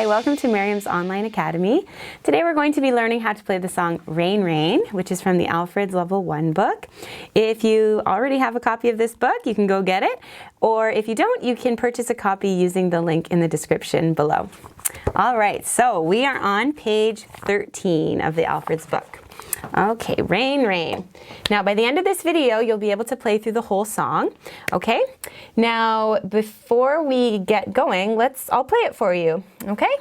Hi, welcome to Merriam's Online Academy. Today we're going to be learning how to play the song Rain Rain, which is from the Alfred's Level 1 book. If you already have a copy of this book, you can go get it. Or if you don't, you can purchase a copy using the link in the description below. All right, so we are on page 13 of the Alfred's book. Okay, Rain Rain. Now by the end of this video, you'll be able to play through the whole song, okay? Now before we get going, I'll play it for you, okay?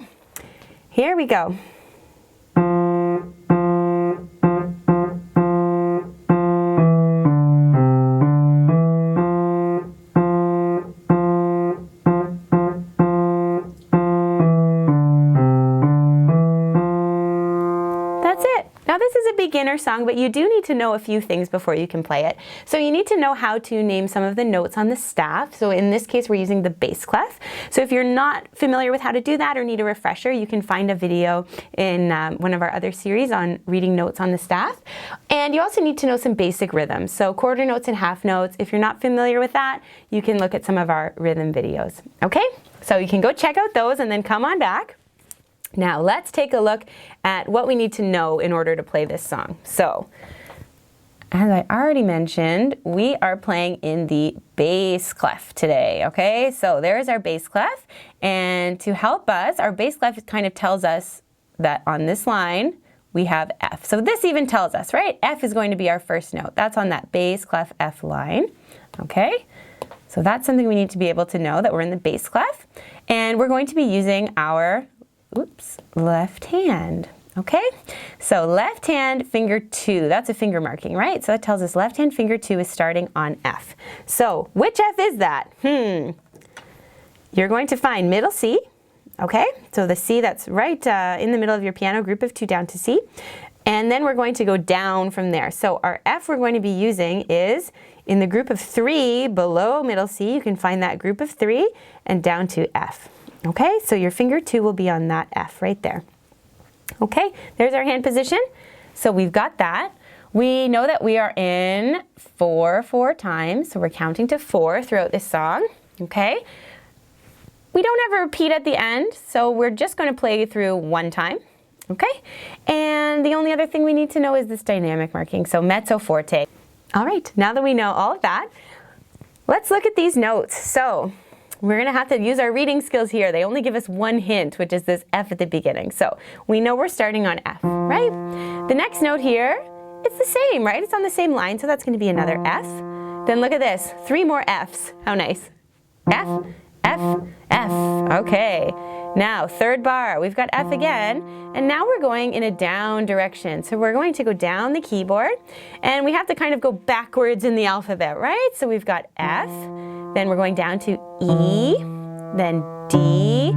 Here we go. Now this is a beginner song, but you do need to know a few things before you can play it. So you need to know how to name some of the notes on the staff. So in this case, we're using the bass clef. So if you're not familiar with how to do that or need a refresher, you can find a video in one of our other series on reading notes on the staff. And you also need to know some basic rhythms. So quarter notes and half notes. If you're not familiar with that, you can look at some of our rhythm videos. Okay? So you can go check out those and then come on back. Now let's take a look at what we need to know in order to play this song. So, as I already mentioned, we are playing in the bass clef today, okay? So there's our bass clef, and to help us, our bass clef kind of tells us that on this line, we have F. So this even tells us, right? F is going to be our first note. That's on that bass clef F line, okay? So that's something we need to be able to know, that we're in the bass clef, and we're going to be using our left hand, okay? So left hand, finger 2, that's a finger marking, right? So that tells us left hand finger 2 is starting on F. So which F is that? You're going to find middle C, okay? So the C that's right in the middle of your piano, group of 2 down to C. And then we're going to go down from there. So our F we're going to be using is in the group of 3 below middle C. You can find that group of 3 and down to F. Okay, so your finger 2 will be on that F right there. Okay, there's our hand position. So we've got that. We know that we are in 4 times, so we're counting to 4 throughout this song. Okay, we don't have a repeat at the end, so we're just going to play through 1 time. Okay, and the only other thing we need to know is this dynamic marking, so mezzo forte. All right, now that we know all of that, let's look at these notes. So we're going to have to use our reading skills here. They only give us one hint, which is this F at the beginning. So we know we're starting on F, right? The next note here, it's the same, right? It's on the same line, so that's going to be another F. Then look at this, 3 more Fs. How nice. F, F, F. Okay. Now, third bar, we've got F again, and now we're going in a down direction. So we're going to go down the keyboard, and we have to kind of go backwards in the alphabet, right? So we've got F, then we're going down to E, then D,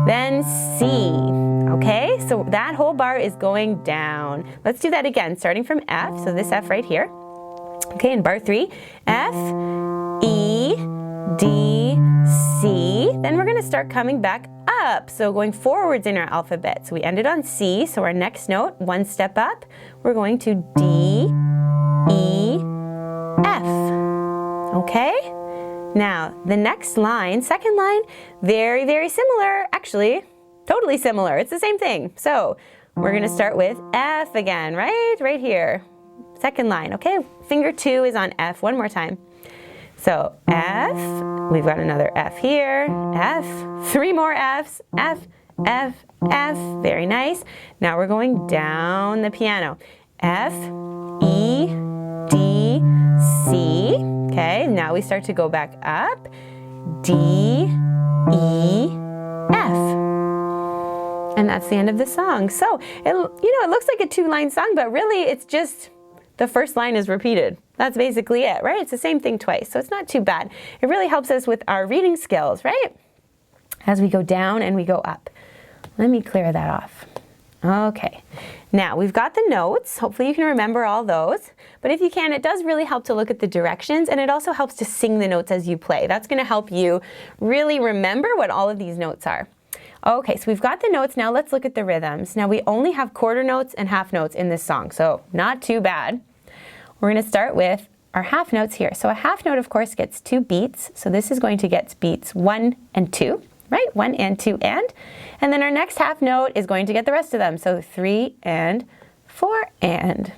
then C, okay? So that whole bar is going down. Let's do that again, starting from F, so this F right here. Okay, in bar 3, F, E, D, C, then we're gonna start coming back up, so going forwards in our alphabet. So we ended on C, so our next note, 1 step up, we're going to D, E, F, okay? Now, the next line, second line, very, very similar, actually, totally similar, it's the same thing. So we're gonna start with F again, right? Right here, second line, okay? Finger 2 is on F, one more time. So F, we've got another F here, F, 3 more Fs, F, F, F, very nice. Now we're going down the piano. F, E, D, C, okay, now we start to go back up, D, E, F. And that's the end of the song. So, it looks like a 2-line song, but really it's just the first line is repeated. That's basically it, right? It's the same thing twice, so it's not too bad. It really helps us with our reading skills, right? As we go down and we go up. Let me clear that off. Okay, now we've got the notes. Hopefully you can remember all those, but if you can, it does really help to look at the directions, and it also helps to sing the notes as you play. That's gonna help you really remember what all of these notes are. Okay, so we've got the notes, now let's look at the rhythms. Now we only have quarter notes and half notes in this song, so not too bad. We're gonna start with our half notes here. So a half note, of course, gets 2 beats. So this is going to get beats 1 and 2. right? 1 and 2 and. And then our next half note is going to get the rest of them. So 3 and 4 and.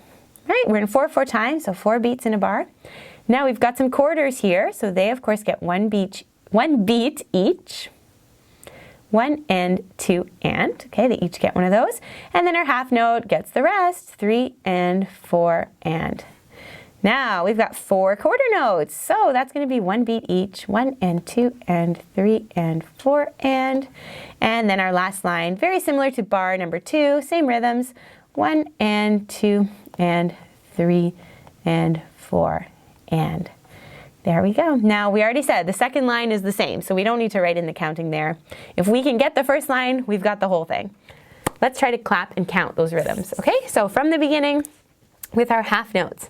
Right, we're in 4 times, so 4 beats in a bar. Now we've got some quarters here, so they of course get one beat each. 1 and 2 and. Okay, they each get one of those. And then our half note gets the rest, 3 and 4 and. Now we've got 4 quarter notes, so that's going to be 1 beat each, 1 and 2 and 3 and 4 and. And then our last line, very similar to bar number 2, same rhythms, 1 and 2 and 3 and 4 and. There we go. Now we already said the second line is the same, so we don't need to write in the counting there. If we can get the first line, we've got the whole thing. Let's try to clap and count those rhythms, okay? So from the beginning with our half notes.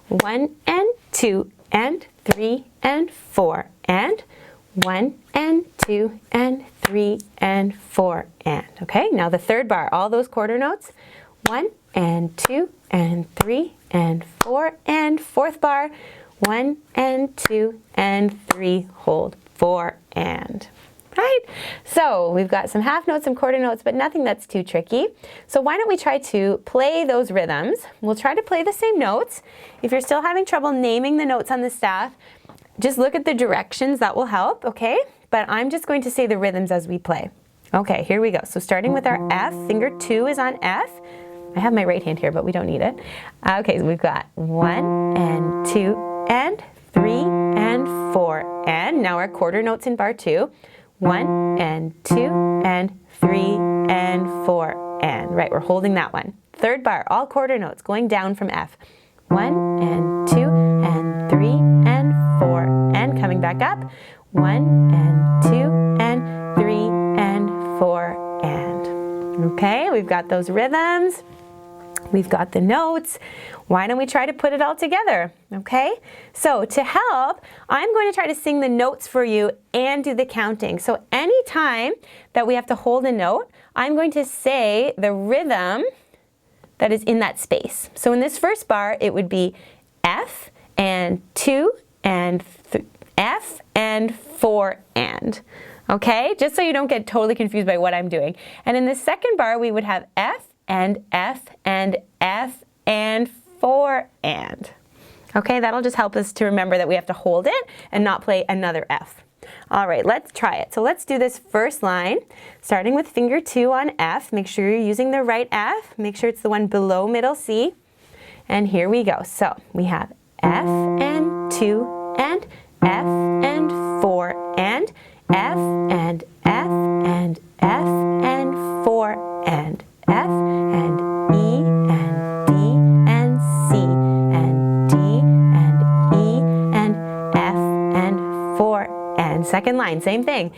1 and 2 and 3 and 4 and. 1 and 2 and 3 and 4 and. Okay, now the third bar, all those quarter notes. 1 and 2 and 3 and 4 and. Fourth bar, 1 and 2 and 3, hold, 4 and. Right? So we've got some half notes, some quarter notes, but nothing that's too tricky. So why don't we try to play those rhythms? We'll try to play the same notes. If you're still having trouble naming the notes on the staff, just look at the directions, that will help, okay? But I'm just going to say the rhythms as we play. Okay, here we go. So starting with our F, finger 2 is on F. I have my right hand here, but we don't need it. Okay, so we've got 1 and 2 and 3 and 4 and. Now our quarter notes in bar 2. 1 and 2 and 3 and 4 and. Right, we're holding that one. Third bar, all quarter notes going down from F. 1 and 2 and 3 and 4 and. Coming back up. 1 and 2 and 3 and 4 and. Okay, we've got those rhythms. We've got the notes. Why don't we try to put it all together? Okay, so to help, I'm going to try to sing the notes for you and do the counting. So anytime that we have to hold a note, I'm going to say the rhythm that is in that space. So in this first bar, it would be F and 2 and F and 4 and. Okay, just so you don't get totally confused by what I'm doing. And in the second bar, we would have F and F and F and 4 and. Okay, that'll just help us to remember that we have to hold it and not play another F. All right, let's try it. So let's do this first line, starting with finger 2 on F. Make sure you're using the right F. Make sure it's the one below middle C. And here we go. So we have F and 2 and F and 4 and F and F and F and 4 and F and E and D and C and D and E and F and 4 and. Second line, same thing.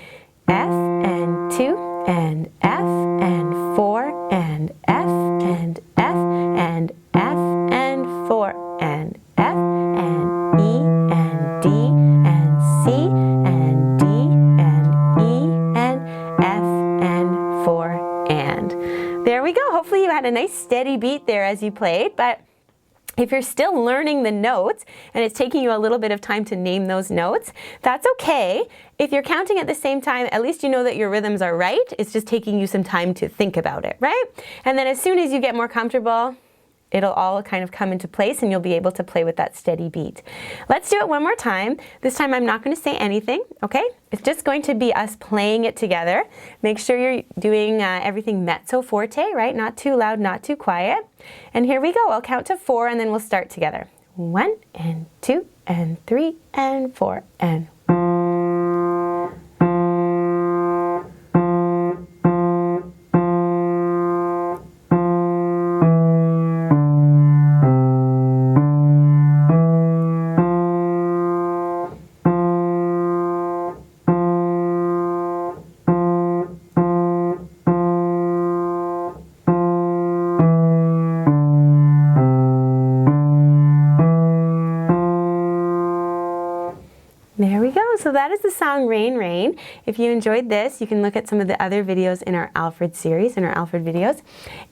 F and 2 and F and 4 and F and F and F and 4 and F and E and D and C and D and E and F and 4 and. There we go. Hopefully you had a nice steady beat there as you played, but if you're still learning the notes and it's taking you a little bit of time to name those notes, that's okay. If you're counting at the same time, at least you know that your rhythms are right. It's just taking you some time to think about it, right? And then as soon as you get more comfortable, it'll all kind of come into place and you'll be able to play with that steady beat. Let's do it one more time. This time I'm not going to say anything, okay? It's just going to be us playing it together. Make sure you're doing everything mezzo forte, right? Not too loud, not too quiet. And here we go. I'll count to 4 and then we'll start together. 1 and 2 and 3 and 4 and. There we go. so that is the song Rain, Rain. If you enjoyed this, you can look at some of the other videos in our Alfred series, in our Alfred videos.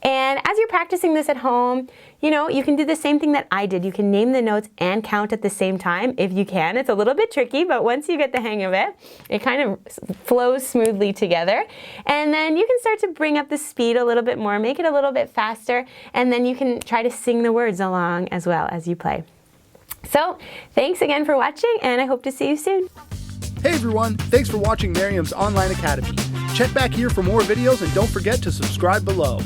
And as you're practicing this at home, you know, you can do the same thing that I did. You can name the notes and count at the same time if you can. It's a little bit tricky, but once you get the hang of it, it kind of flows smoothly together. And then you can start to bring up the speed a little bit more, make it a little bit faster, and then you can try to sing the words along as well as you play. So, thanks again for watching, and I hope to see you soon. Hey everyone, thanks for watching Merriam's Online Academy. Check back here for more videos and don't forget to subscribe below.